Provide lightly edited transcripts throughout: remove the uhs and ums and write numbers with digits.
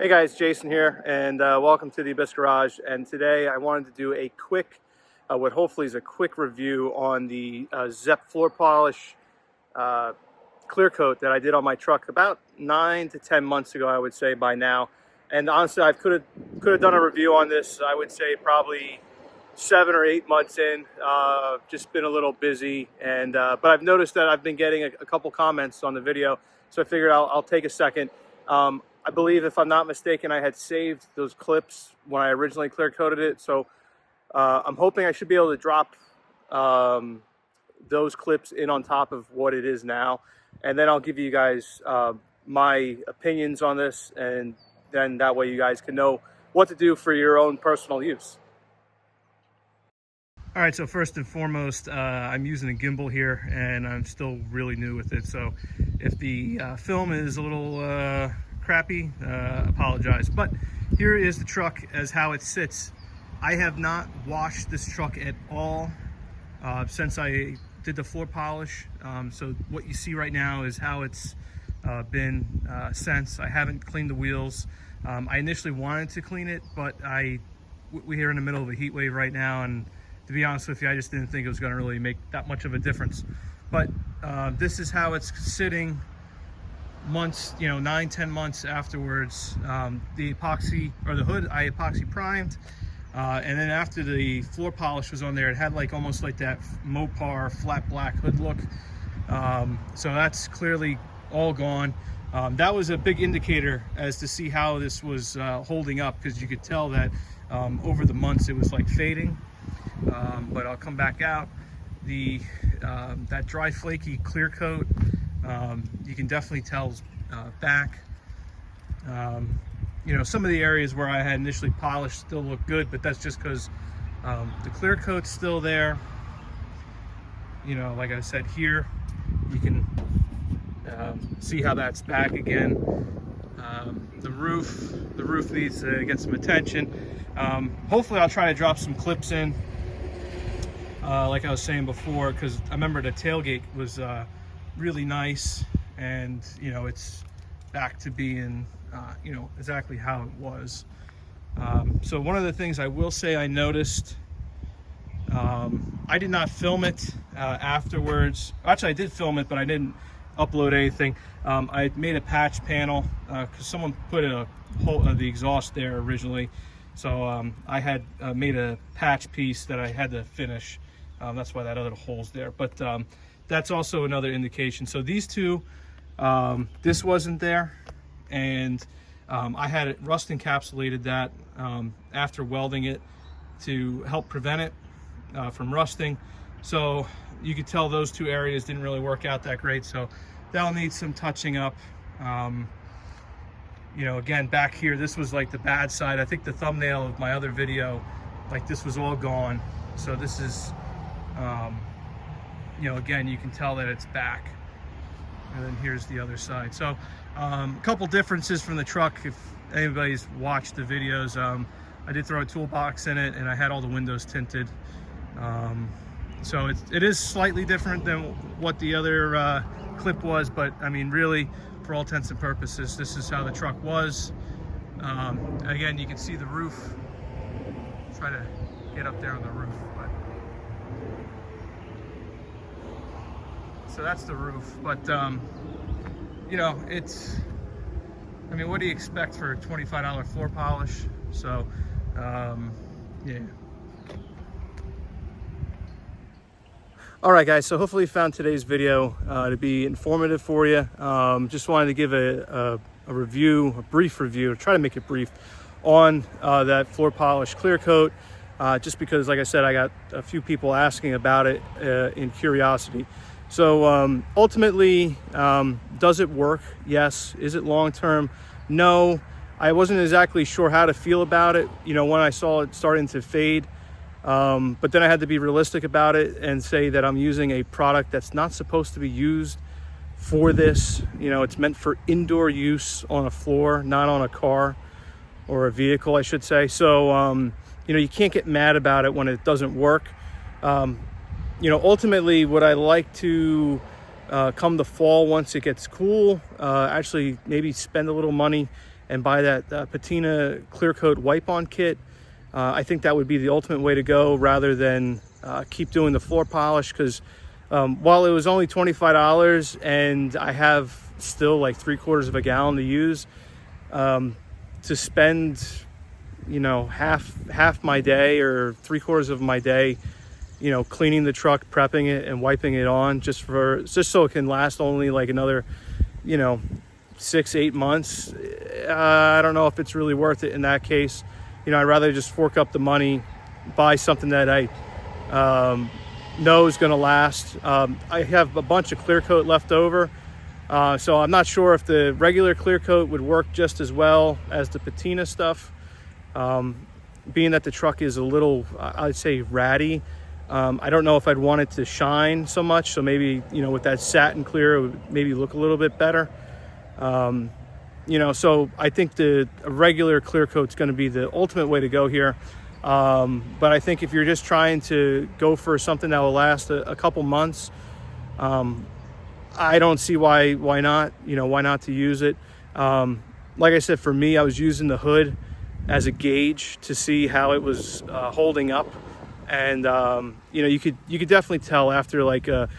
Hey guys, Jason here, and welcome to the Abyss Garage. And today I wanted to do a quick, what hopefully is a quick review on the Zep floor polish clear coat that I did on my truck about 9 to 10 months ago, I would say by now. And honestly, I could have done a review on this, I would say probably 7 or 8 months in. Just been a little busy, and but I've noticed that I've been getting a couple comments on the video, so I figured I'll take a second. I believe, if I'm not mistaken, I had saved those clips when I originally clear coated it. So I'm hoping I should be able to drop those clips in on top of what it is now. And then I'll give you guys my opinions on this. And then that way you guys can know what to do for your own personal use. All right, so first and foremost, I'm using a gimbal here, and I'm still really new with it. So if the film is a little crappy, apologize. But here is the truck as how it sits. I have not washed this truck at all since I did the floor polish. So what you see right now is how it's been since. I haven't cleaned the wheels. I initially wanted to clean it, but we're in the middle of a heat wave right now, and to be honest with you, I just didn't think it was going to really make that much of a difference. But this is how it's sitting months, 9-10 months afterwards. The epoxy, or the hood, I epoxy primed, and then after the floor polish was on there, it had like almost like that Mopar flat black hood look. So that's clearly all gone. That was a big indicator as to see how this was holding up, because you could tell that over the months it was like fading. But I'll come back out. That dry flaky clear coat, you can definitely tell back. Some of the areas where I had initially polished still look good, but that's just because the clear coat's still there. Like I said, here you can see how that's back again. The roof needs to get some attention. Hopefully I'll try to drop some clips in, like I was saying before, because I remember the tailgate was really nice, and it's back to being exactly how it was. So one of the things I will say I noticed, I did not film it afterwards. Actually, I did film it, but I didn't upload anything. I made a patch panel because someone put a hole of the exhaust there originally, so I had made a patch piece that I had to finish. That's why that other hole's there, but that's also another indication. So these two, this wasn't there, and I had it rust encapsulated that after welding it to help prevent it from rusting. So you could tell those two areas didn't really work out that great, so that'll need some touching up. Again, back here, this was like the bad side. I think the thumbnail of my other video, like, this was all gone. So this is again, you can tell that it's back, and then here's the other side. So a couple differences from the truck. If anybody's watched the videos, I did throw a toolbox in it, and I had all the windows tinted. So it is slightly different than what the other clip was, but I mean, really, for all intents and purposes, this is how the truck was. Again, you can see the roof. Try to get up there on the roof, but so that's the roof. But it's, I mean, what do you expect for a $25 floor polish? So yeah. All right, guys, so hopefully you found today's video to be informative for you. Just wanted to give a review, a brief review, try to make it brief, on that floor polish clear coat, just because, like I said, I got a few people asking about it in curiosity. So ultimately, does it work? Yes. Is it long-term? No. I wasn't exactly sure how to feel about it, when I saw it starting to fade. But then I had to be realistic about it and say that I'm using a product that's not supposed to be used for this. It's meant for indoor use on a floor, not on a car or a vehicle, I should say. So, you can't get mad about it when it doesn't work. Ultimately, what I like to come the fall, once it gets cool, actually maybe spend a little money and buy that Patina Clear Coat Wipe On Kit. I think that would be the ultimate way to go, rather than keep doing the floor polish, because while it was only $25 and I have still like 3/4 of a gallon to use, to spend, you know, half my day or 3/4 of my day, you know, cleaning the truck, prepping it and wiping it on just so it can last only like another, you know, 6-8 months. I don't know if it's really worth it in that case. You know, I'd rather just fork up the money, buy something that I know is going to last. I have a bunch of clear coat left over, so I'm not sure if the regular clear coat would work just as well as the patina stuff. Being that the truck is a little, I'd say, ratty, I don't know if I'd want it to shine so much. So maybe, you know, with that satin clear, it would maybe look a little bit better. You know, so I think the regular clear coat's going to be the ultimate way to go here. But I think if you're just trying to go for something that will last a couple months, I don't see why not, you know, why not to use it. Like I said, for me, I was using the hood as a gauge to see how it was holding up. And, you know, you could definitely tell after like a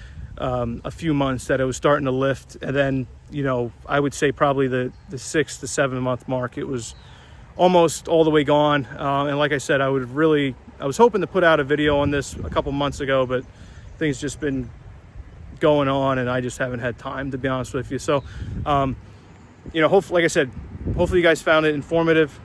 few months that it was starting to lift. And then, you know, I would say probably the 6 to 7 month mark, it was almost all the way gone. And like I said, I was hoping to put out a video on this a couple months ago, but things just been going on and I just haven't had time, to be honest with you. So, you know, hopefully, like I said, hopefully you guys found it informative.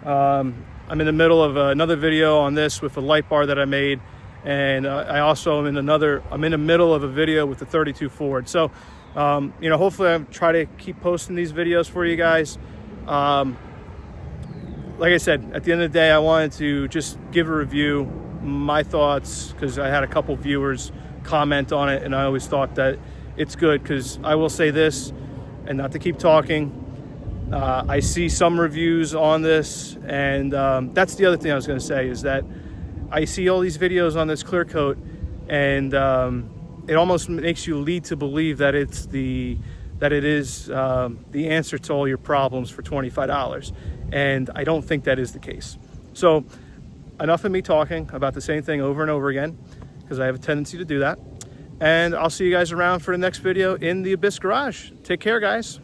I'm in the middle of another video on this with a light bar that I made. And I also am I'm in the middle of a video with the 32 Ford. So, you know, hopefully I'll try to keep posting these videos for you guys. Like I said, at the end of the day, I wanted to just give a review, my thoughts, because I had a couple viewers comment on it, and I always thought that it's good, because I will say this, and not to keep talking, I see some reviews on this, and that's the other thing I was going to say, is that I see all these videos on this clear coat, and it almost makes you lead to believe that it is the answer to all your problems for $25. And I don't think that is the case. So enough of me talking about the same thing over and over again, because I have a tendency to do that. And I'll see you guys around for the next video in the Abyss Garage. Take care, guys.